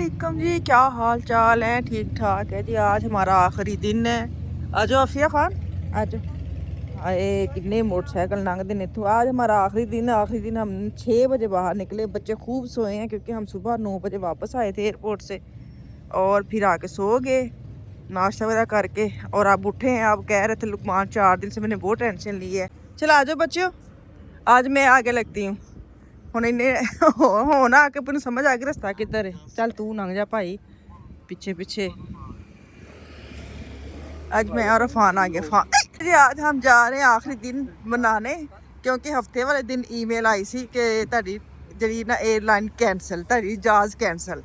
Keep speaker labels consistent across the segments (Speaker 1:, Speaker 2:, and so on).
Speaker 1: वालेकुम जी, क्या हाल चाल है? ठीक ठाक है जी। आज हमारा आखिरी दिन है। आजो अफिया खान, आज आए किन्ने मोटरसाइकिल लंघते ने इत्थों। आज हमारा आखिरी दिन है। आखिरी दिन हम 6 बजे बाहर निकले। बच्चे खूब सोए हैं क्योंकि हम सुबह 9 बजे वापस आए थे एयरपोर्ट से और फिर आके सो गए नाश्ता वगैरह करके। और अब उठे हैं। अब कह रहे थे लुकमान 4 दिन से मैंने बहुत टेंशन ली है। चलो आ जाओ बच्चों, आज मैं आगे लगती हूँ। ਹੁਣ ਇਹਨੇ ਹੁਣ ਆ ਕੇ ਮੈਨੂੰ समझ आ गई रास्ता किधर है। चल तू लंघ जा भाई पीछे पीछे। आज मैं और अफान आ गया। जी आज हम जा रहे हैं आखिरी दिन मनाने क्योंकि हफ्ते वाले दिन ईमेल आई सी कि ਤੁਹਾਡੀ ਜਿਹੜੀ ਨਾ एयरलाइन कैंसल, ਤੁਹਾਡੀ जहाज कैंसल।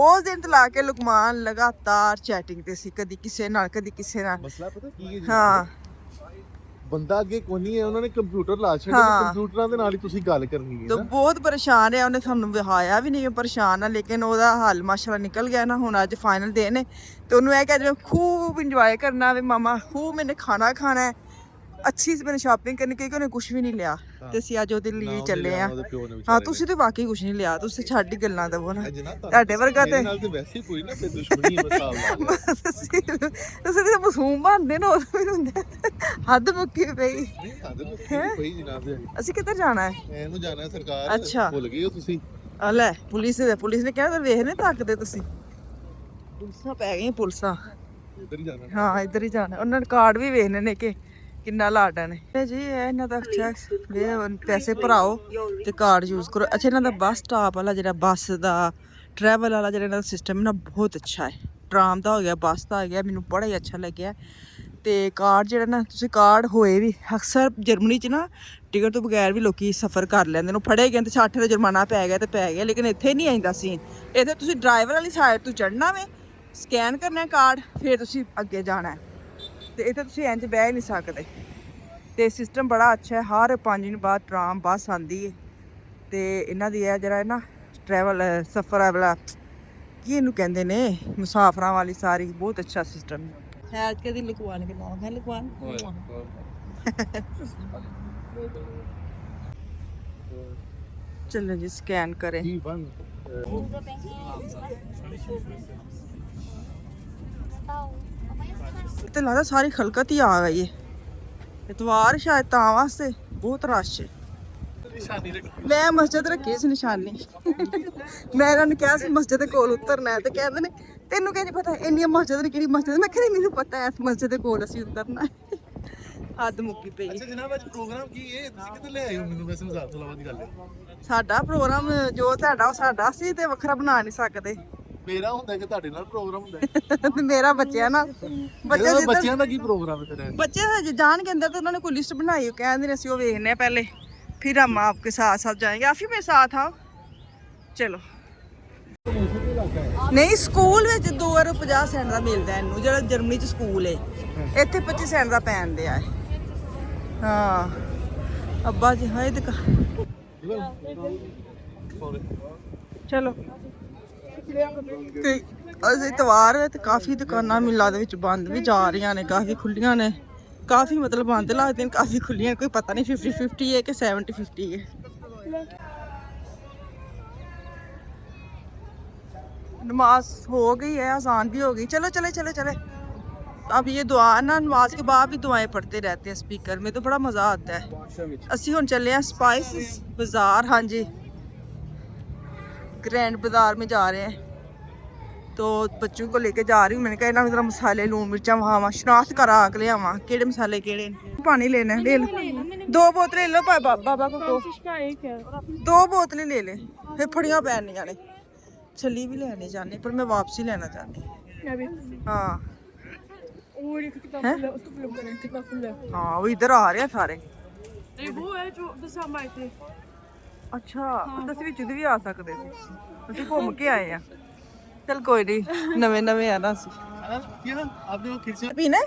Speaker 1: ਉਸ ਦਿਨ ਤੋਂ ਲਾ ਕੇ ਲੁਕਮਾਨ ਲਗਾਤਾਰ ਚੈਟਿੰਗ ਤੇ ਸੀ, ਕਦੀ ਕਿਸੇ ਨਾਲ ਕਦੀ ਕਿਸੇ ਨਾਲ। ਮਸਲਾ ਪਤਾ ਕੀ ਹੈ? ਹਾਂ ਬੰਦਾ ਅੱਗੇ ਕੋਈ ਨਹੀਂ ਹੈ, ਉਹਨਾਂ ਨੇ ਕੰਪਿਊਟਰ ਲਾ ਛੱਡਿਆ, ਕੰਪਿਊਟਰਾਂ ਦੇ ਨਾਲ ਹੀ ਤੁਸੀਂ ਗੱਲ ਕਰਨੀ ਹੈ। ਤਾਂ ਬਹੁਤ ਪਰੇਸ਼ਾਨ ਹੈ, ਉਹਨੇ ਸਾਨੂੰ ਵਿਖਾਇਆ ਵੀ ਨਹੀਂ ਪਰੇਸ਼ਾਨ ਆ, ਲੇਕਿਨ ਉਹਦਾ ਹੱਲ ਮਾਸ਼ਾਅੱਲਾ ਨਿਕਲ ਗਿਆ ਨਾ। ਹੁਣ ਅੱਜ ਫਾਈਨਲ ਡੇ ਨੇ ਤੇ ਉਹਨੂੰ ਇਹ ਕਹਿ खूब इंजॉय करना वे मामा, खूब मैंने खाना खाना है, अच्छी से मैंने शॉपिंग करनी क्योंकि उन्हें कुछ भी नहीं लिया ਤੇ ਅਸੀਂ ਅੱਜ ਉਹਦੇ ਲਈ ਚੱਲੇ ਆ। ਹਾਂ ਤੁਸੀਂ ਤੇ ਵਾਕਈ ਕੁਝ ਨਹੀਂ ਲਿਆ, ਤੁਸੀਂ ਛੱਡ ਹੀ ਗੱਲਾਂ ਦਵੋ ਨਾ। ਤੁਹਾਡੇ ਵਰਗਾ ਤੇ ਨਾਲ ਤੇ ਵੈਸੇ ਕੋਈ ਨਾ ਤੇ ਦੁਸ਼ਮਣੀ ਮਸਾਬ ਲਾ ਤੁਸੀਂ ਤੇ ਮਸੂਮ ਬਣਦੇ ਨੇ, ਉਹ ਵੀ ਹੁੰਦੇ ਹੱਦ ਮੁੱਕੀ ਪਈ। ਹੱਦ ਮੁੱਕੀ ਪਈ ਜਨਾਬ। ਅਸੀਂ ਕਿੱਧਰ ਜਾਣਾ ਹੈ? ਇਹਨੂੰ ਜਾਣਾ ਹੈ ਸਰਕਾਰ। ਅੱਛਾ ਭੁੱਲ ਗਏ ਹੋ ਤੁਸੀਂ? ਆ ਲੈ ਪੁਲਿਸ ਨੇ ਕਿਹਾ ਵੇਖਨੇ ਤੱਕਦੇ ਤੁਸੀਂ। ਪੁਲਿਸਾਂ ਪੈ ਗਈਆਂ ਪੁਲਿਸਾਂ। ਇੱਧਰ ਹੀ ਜਾਣਾ। ਹਾਂ ਇੱਧਰ ਹੀ ਜਾਣਾ। ਉਹਨਾਂ ਨੇ ਕਾਰਡ ਵੀ ਵੇਖਣੇ ਨੇ ਕਿ ਕਿੰਨਾ ਲਾਡਾ ਨੇ ਜੀ। ਇਹਨਾਂ ਦਾ ਅੱਛਾ ਪੈਸੇ ਭਰਾਓ ਤੇ ਕਾਰਡ ਯੂਜ਼ ਕਰੋ। ਅੱਛਾ ਇਹਨਾਂ ਦਾ ਬੱਸ ਸਟਾਪ ਵਾਲਾ ਜਿਹੜਾ ਬੱਸ ਦਾ ਟਰੈਵਲ ਵਾਲਾ ਜਿਹੜਾ ਇਹਨਾਂ ਦਾ ਸਿਸਟਮ ਨਾ ਬਹੁਤ ਅੱਛਾ ਹੈ। ਟਰਾਮ ਦਾ ਹੋ ਗਿਆ, ਬੱਸ ਦਾ ਹੋ ਗਿਆ, ਮੈਨੂੰ ਬੜਾ ਹੀ ਅੱਛਾ ਲੱਗਿਆ। ਤੇ ਕਾਰਡ ਜਿਹੜਾ ਨਾ ਤੁਸੀਂ ਕਾਰਡ ਹੋਏ ਵੀ ਅਕਸਰ ਜਰਮਨੀ 'ਚ ਨਾ ਟਿਕਟ ਤੋਂ ਬਗੈਰ ਵੀ ਲੋਕੀ ਸਫ਼ਰ ਕਰ ਲੈਂਦੇ ਨੇ। ਫੜੇ ਗਏ ਤੇ 60 ਦਾ ਜੁਰਮਾਨਾ ਪੈ ਗਿਆ ਤੇ ਪੈ ਗਿਆ, ਲੇਕਿਨ ਇੱਥੇ ਨਹੀਂ ਆਉਂਦਾ ਸੀਨ। ਇੱਥੇ ਤੁਸੀਂ ਡਰਾਈਵਰ ਵਾਲੀ ਸਾਈਡ ਤੋਂ ਚੜ੍ਹਨਾ ਵੇ, ਸਕੈਨ ਕਰਨਾ ਕਾਰਡ, ਫਿਰ ਤੁਸੀਂ ਅੱਗੇ ਜਾਣਾ। ਤੇ ਇੱਥੇ ਤੁਸੀਂ ਇੰਜ ਬਹਿ ਨਹੀਂ ਸਕਦੇ। ਤੇ ਸਿਸਟਮ ਬੜਾ ਅੱਛਾ ਹੈ। ਹਰ 5 ਦਿਨ ਬਾਅਦ ਟਰਾਮ ਬੱਸ ਆਉਂਦੀ ਹੈ ਤੇ ਇਹਨਾਂ ਦੀ ਇਹ ਜਿਹੜਾ ਹੈ ਨਾ ਟਰੈਵਲ ਸਫ਼ਰ ਵਾਲਾ ਕੀ ਇਹਨੂੰ ਕਹਿੰਦੇ ਨੇ, ਮੁਸਾਫਰਾਂ ਵਾਲੀ ਸਾਰੀ ਬਹੁਤ ਅੱਛਾ ਸਿਸਟਮ ਹੈ। ਅੱਜ ਕਦੀ ਲੁਕਵਾਨ ਕੇ ਨਾਮ ਹੈ ਲੁਕਵਾਨ। चलो जी स्कैन करें। तो लगता सारी खलकत ही आ गई है। इतवार शायद ता वास्ते बहुत रश है। मैं मस्जिद रखी सी निशानी। मैं इन्होंने कहा सी मस्जिद दे कोल उतरना है, तो कहते ने तेनू क्या पता इन्नी मस्जिद ने किहड़ी मस्जिद। मैं कह मैनू पता है इस मस्जिद दे कोल असीं उतरना है। हद मुक्की पई। अच्छा जनाब आज प्रोग्राम की है, ਤੁਸੀਂ ਕਿੱਥੇ ਲੈ ਆਏ ਹੋ? ਮੈਨੂੰ ਵੈਸੇ ਮਜ਼ਾਕ ਤੋਂ ਇਲਾਵਾ ਦੀ ਗੱਲ ਹੈ। ਸਾਡਾ ਪ੍ਰੋਗਰਾਮ ਜੋ ਤੁਹਾਡਾ ਉਹ ਸਾਡਾ ਸੀ ਤੇ ਵੱਖਰਾ ਬਣਾ ਨਹੀਂ ਸਕਦੇ। ਮੇਰਾ ਹੁੰਦਾ ਕਿ ਤੁਹਾਡੇ ਨਾਲ ਪ੍ਰੋਗਰਾਮ ਹੁੰਦਾ ਤੇ ਮੇਰਾ ਬੱਚਿਆਂ ਨਾਲ। ਬੱਚਿਆਂ ਦਾ ਕੀ ਪ੍ਰੋਗਰਾਮ ਹੈ ਤੇਰਾ? ਬੱਚੇ ਹਜੇ ਜਾਣਗੇ ਅੰਦਰ ਤੇ ਉਹਨਾਂ ਨੇ ਕੋਈ ਲਿਸਟ ਬਣਾਈ, ਉਹ ਕਹਿੰਦੇ ਨੇ ਅਸੀਂ ਉਹ ਵੇਖਨੇ ਆ ਪਹਿਲੇ, फिर हम आपके साथ साथ जाएंगे। आप ही मेरे साथ आओ चलो। नहीं स्कूल ਵਿੱਚ 2.50 ਸੈਂਟ ਦਾ ਮਿਲਦਾ ਇਹਨੂੰ, ਜਿਹੜਾ ਜਰਮਨੀ ਚ ਸਕੂਲ ਹੈ। ਇੱਥੇ 25 ਸੈਂਟ ਦਾ ਪੈਣ ਦਿਆ ਹੈ। ਹਾਂ ਅੱਬਾ ਜੀ ਹਾਏ ਦੁਕਾਨ। ਚਲੋ ਤੇ ਅੱਜ ਇਤਵਾਰ ਹੈ ਤੇ ਕਾਫੀ ਦੁਕਾਨਾਂ ਮਿਲਾਂ ਦੇ ਵਿੱਚ ਬੰਦ ਵੀ ਜਾ ਰਹੀਆਂ ਨੇ, ਕਾਫੀ ਖੁੱਲੀਆਂ ਨੇ, ਕਾਫੀ मतलब ਬੰਦ ਲੱਗਦੇ ਨੇ, ਕਾਫੀ ਖੁੱਲੀਆਂ। ਕੋਈ ਪਤਾ ਨਹੀਂ 50-50 ਹੈ ਕਿ 70-50 ਹੈ। नमाज हो गई है, आसान भी हो गई। चलो चले चले चले। अब ये दुआ ना, नमाज के बाद भी दुआएं पढ़ते रहते हैं स्पीकर में, तो बड़ा मज़ा आता है। असी हुन चले हैं स्पाइस बाज़ार। हाँ जी ग्रैंड बाज़ार में जा रहे हैं, तो बच्चों को लेके जा रही हूँ। मैंने कहा इन्होंने मसाले लून मिर्चा वहाँ शनाख्त करा के लियावा केड़े मसाले केड़े। पानी लेना ले लो, 2 बोतलें ले लो बाबा को, 2 बोतलें ले ले, फिर फड़ियाँ पैनियां ने। छली भी लेने जाने पर मैं वापसी लेना चाहती। हाँ हाँ वो इधर आ रहे हैं सारे। अच्छा ਅਸੀਂ ਵਿੱਚ ਦੀ ਵੀ ਆ ਸਕਦੇ ਸੀ, ਅਸੀਂ ਘੁੰਮ ਕੇ ਆਏ ਆ। चल कोई नहीं, नवे नवे है ना। पीना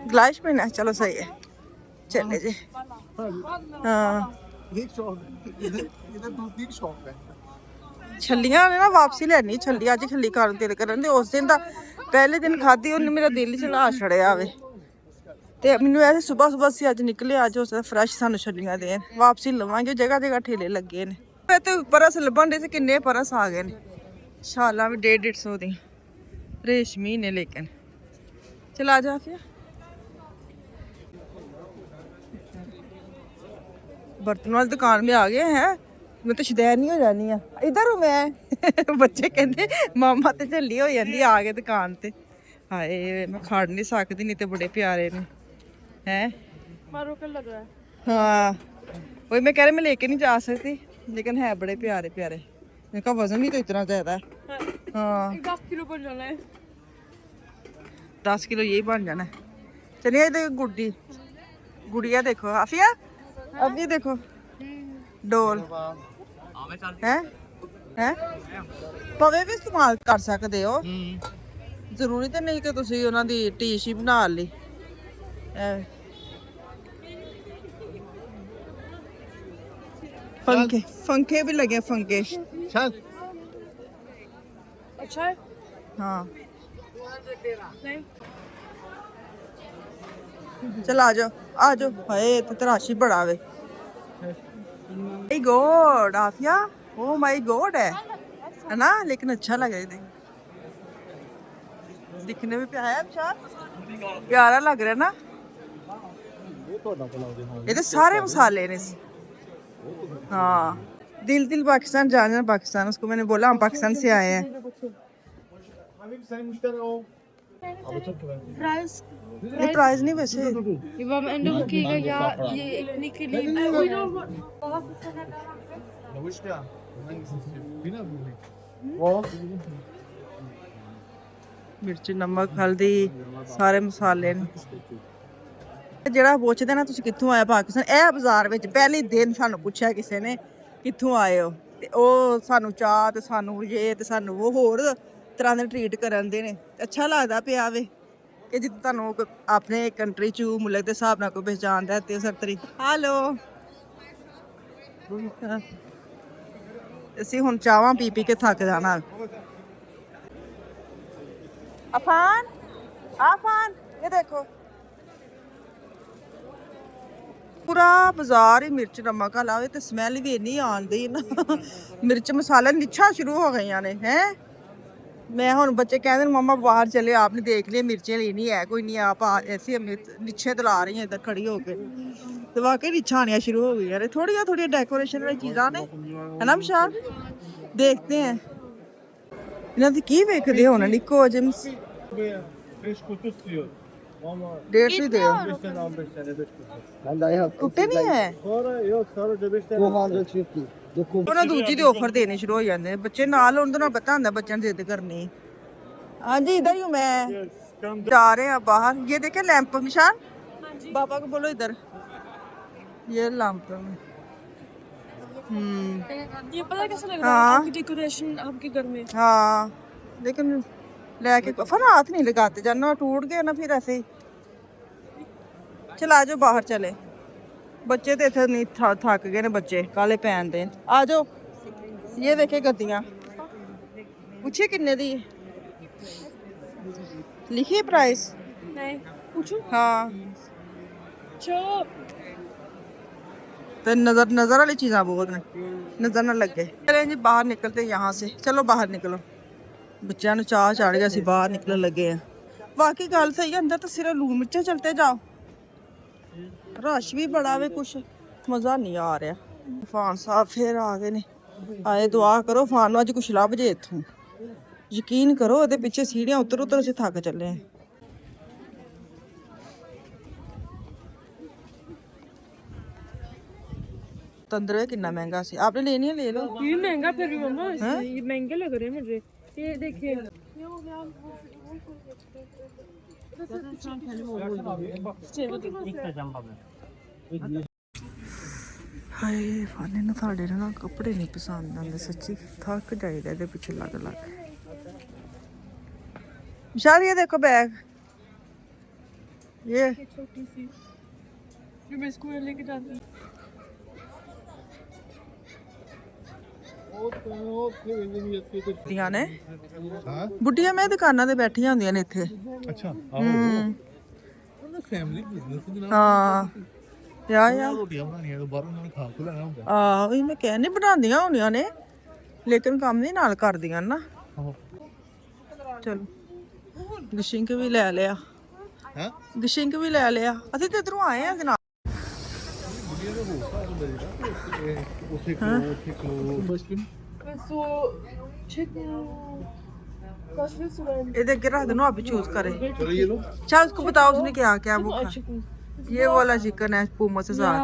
Speaker 1: ग्लास पीना, चलो सही है चले जी। ਛੱਲੀਆਂ ਨੇ ਨਾ ਵਾਪਸੀ ਲੈਣੀ। ਛੱਲੀ ਅੱਜ ਛੱਲੀ ਖਾਣ ਦਿਲ ਕਰਨ ਦੇ, ਉਸ ਦਿਨ ਦਾ ਪਹਿਲੇ ਦਿਨ ਖਾਧੀ ਉਹਨੇ ਮੇਰਾ ਦਿਲ ਚ ਲਾ ਛੜਿਆ ਵੇ। ਤੇ ਮੈਨੂੰ ਐਸੇ ਸਵੇਰ ਸੀ ਅੱਜ ਨਿਕਲੇ, ਅੱਜ ਉਸ ਫਰੈਸ਼ ਸਾਨੂੰ ਛੱਲੀਆਂ ਦੇਣ। ਵਾਪਸੀ ਲਵਾਂਗੇ, ਜਗ੍ਹਾ ਜਗ੍ਹਾ ਠੇਲੇ ਲੱਗੇ ਨੇ। ਤੇ ਪਰਸ ਲੱਭਣ ਦੇ ਤੇ ਕਿੰਨੇ ਪਰਸ ਆ ਗਏ ਨੇ। शाला भी 150 दी रेशमी ने लेकिन चला जा फिर बर्तन वाली दुकान में आ गए हैं मैं तो शदैन ही हो जानी है इधर हूँ मैं बच्चे कहते मामा ते झल्ली हो जाती आ गए दुकान ते हाय मैं खड़ नहीं सकती नहीं तो बड़े प्यारे ने हैं
Speaker 2: मारो कर लग रहा है।
Speaker 1: हाँ वही मैं कह रही मैं लेके नहीं जा सकती लेकिन है बड़े प्यारे प्यारे इनका वजन भी तो इतना ज्यादा है हाँ
Speaker 2: 10 किलो बन जाना है
Speaker 1: 10 किलो यही बन जाना है चलिए देखो गुड्डी गुड़िया देखो आफिया अब ये देखो डोल है है ਪਵੇ ਵੀ ਇਸਤੇਮਾਲ ਕਰ ਸਕਦੇ ਹੋ ਜ਼ਰੂਰੀ ਤਾਂ ਨਹੀਂ ਕਿ ਤੁਸੀਂ ਉਹਨਾਂ ਦੀ ਟੀਸ਼ ਹੀ ਬਣਾ ਲਈ पंखे पंखे भी लगे पंखे
Speaker 2: अच्छा है
Speaker 1: हाँ
Speaker 2: नहीं
Speaker 1: चल आ जाओ हाय तो तराशी बड़ा वे माय गॉड आफिया ओ माय गॉड है ना लेकिन अच्छा लगा ये दिखने में प्यारा लग रहा है ना ये तो सारे मसाले ने हाँ दिल दिल पाकिस्तान जाना पाकिस्तान उसको मैंने बोला हम पाकिस्तान से आए हैं
Speaker 2: प्राइस
Speaker 1: ये प्राइस नहीं वैसे
Speaker 2: ये am Ende रुकिएगा या ये इतने के लिए मिर्च नमक हल्दी सारे मसाले ਜਿਹੜਾ ਪੁੱਛਦੇ ਨਾ ਤੁਸੀਂ ਕਿੱਥੋਂ ਆਏ ਪਾਕਿਸਤਾਨ ਇਹ ਬਾਜ਼ਾਰ ਵਿੱਚ ਪਹਿਲੇ ਦਿਨ ਸਾਨੂੰ ਪੁੱਛਿਆ ਕਿਸੇ ਨੇ ਕਿੱਥੋਂ ਆਏ ਹੋ ਤੇ ਉਹ ਸਾਨੂੰ ਚਾਹ ਤੇ ਸਾਨੂੰ ਇਹ ਤੇ ਸਾਨੂੰ ਉਹ ਹੋਰ ਤਰ੍ਹਾਂ ਦੇ ਟ੍ਰੀਟ ਕਰਨ ਦੇ ਨੇ ਅੱਛਾ ਲੱਗਦਾ ਪਿਆ ਵੇ ਕਿ ਜਿੱਦ ਤੁਹਾਨੂੰ ਆਪਣੇ ਕੰਟਰੀ ਚ ਮੁਲਕ ਦੇ ਹਿਸਾਬ ਨਾਲ ਕੋਈ ਪਹਿਚਾਨਦਾ ਤੇ ਸਰ ਤਰੀ ਹੈਲੋ ਅਸੀਂ ਹੁਣ ਚਾਹਾਂ ਪੀ ਪੀ ਕੇ ਥੱਕ ਜਾਣਾ आफान ये देखो पूरा बाजार ही मिर्च नमक वाला ते स्मैल भी इन्नी आंदी ना मिर्च मसाले निछा शुरू हो गई ने हैं मैं हुन बच्चे कहते मम्मा बाहर चले आपने देख लिया मिर्चें लेनी है कोई नहीं आप ऐसे निछे तला रही हैं इधर खड़ी होके तो वाकई निछा आनिया शुरू हो गई यार थोड़ी डेकोरेशन वाली चीज़ां ने है ना विशाल देखते हैं इन्हां दी की वेखदे होण निक्को जिम्स 150 दे टुटे नहीं है ਉਹਨਾਂ ਦੂਜੀ ਦੇ ਆਫਰ ਦੇਣੇ ਸ਼ੁਰੂ ਹੋ ਜਾਂਦੇ ਨੇ ਬੱਚੇ ਨਾਲ ਹੋਣ ਤੋਂ ਪਤਾ ਹੁੰਦਾ ਬੱਚਿਆਂ ਨੇ ਜ਼ਿੱਦ ਕਰਨੀ ਹਾਂਜੀ इधर ही हूं मैं जा रहे हैं बाहर ये देखे लैंप निशान पापा को बोलो इधर ये लैंप ये पता कैसा लग रहा है आपकी डेकोरेशन आपके घर में
Speaker 1: हाँ लेकिन लेके फिर हाथ नहीं लगाते जाना टूट गए ना फिर ऐसे ही चल आ जाओ बाहर चले बच्चे तो इतने नहीं थक गए ने बच्चे काले पैन दे आ जाओ ये देखे गद्दियां पूछिए किन्ने दी लिखिए प्राइस
Speaker 2: नहीं पूछो
Speaker 1: हाँ तो नजर वाली चीज़ां बहुत ने नजर ना लगे चले जी बाहर निकलते यहाँ से चलो बाहर निकलो बच्चों ने चाह चढ़ गया सी बाहर निकलने लगे हैं बाकी गल सही है अंदर तो सिर्फ लून मिर्चा चलते जाओ रश भी बड़ा वे कुछ मजा नहीं आ रहा फान साहब फिर आ गए ने आए दुआ करो फान अज कुछ लभ जे इथों यकीन करो ਇਹਦੇ ਪਿੱਛੇ सीढ़ियां उतर उतर से थक चले हैं तंदूर कितना महंगा सी आपने लेनी है ले लो
Speaker 2: ये महंगा फिर भी मम्मा ये महंगे लग रहे हैं मुझे ये देखिए
Speaker 1: हाय फाने ना साढ़े ना कपड़े नहीं पसंद आते सच्ची थक जाएगा ये पिछे लग लग विशाल ये देखो बैग ये
Speaker 2: छोटी सी जो मैं स्कूल लेके जाती हूँ
Speaker 1: ने बुढ़िया मैं दुकाना ते बैठिया होंदियां ने इत्थे
Speaker 3: अच्छा फैमिली बिजनेस
Speaker 1: हाँ यार
Speaker 3: रोटियां बनानियां तो बाहरों उन्होंने खा के लेना ਹੁੰਦਾ
Speaker 1: ਉਹੀ ਮੈਂ ਕਹਿੰਨੀ ਬਣਾਉਂਦੀਆਂ ਹੋਣੀਆਂ ਨੇ ਲੇਕਿਨ ਕੰਮ ਨਹੀਂ ਨਾਲ ਕਰਦੀਆਂ ਨਾ
Speaker 3: ਆਹੋ
Speaker 2: ਚਲੋ ਗਿਸ਼ਿੰਕ ਵੀ ਲੈ ਲਿਆ
Speaker 3: ਹੈ
Speaker 2: ਗਿਸ਼ਿੰਕ ਵੀ ਲੈ ਲਿਆ ਅਸੀਂ ਤੇ ਇਧਰੋਂ ਆਏ ਆ ਜਨਾਬ
Speaker 3: ਵੀਡੀਓ ਦੇ ਹੋ ਸਕਦਾ ਜਿਹੜਾ ਉੱਥੇ ਕਲੋ ਬਸਕਿਨ
Speaker 2: ਇਹਦੇ ਅੱਗੇ ਰੱਖ देना आप चूज करें
Speaker 3: ਚਲੋ ਇਹ ਲੋ
Speaker 2: अच्छा उसको बताओ उसने क्या क्या वो खाया। ये वाला चिकन है पूमा से साथ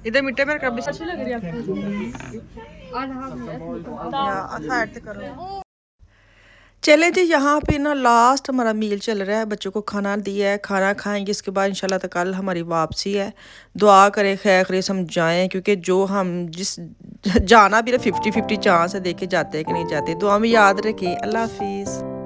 Speaker 2: इधर मीठे में कभी अच्छी लग रही है आपको करो। चले जी यहाँ पे ना लास्ट हमारा मील चल रहा है बच्चों को खाना दिया है खाना खाएंगे इसके बाद इंशाल्लाह तो कल हमारी वापसी है दुआ करें खैर खैर समझाएं क्योंकि जो हम जिस जाना भी ना 50-50 चांस है देखे जाते हैं कि नहीं जाते दुआ में याद रखें अल्लाह हाफिज़।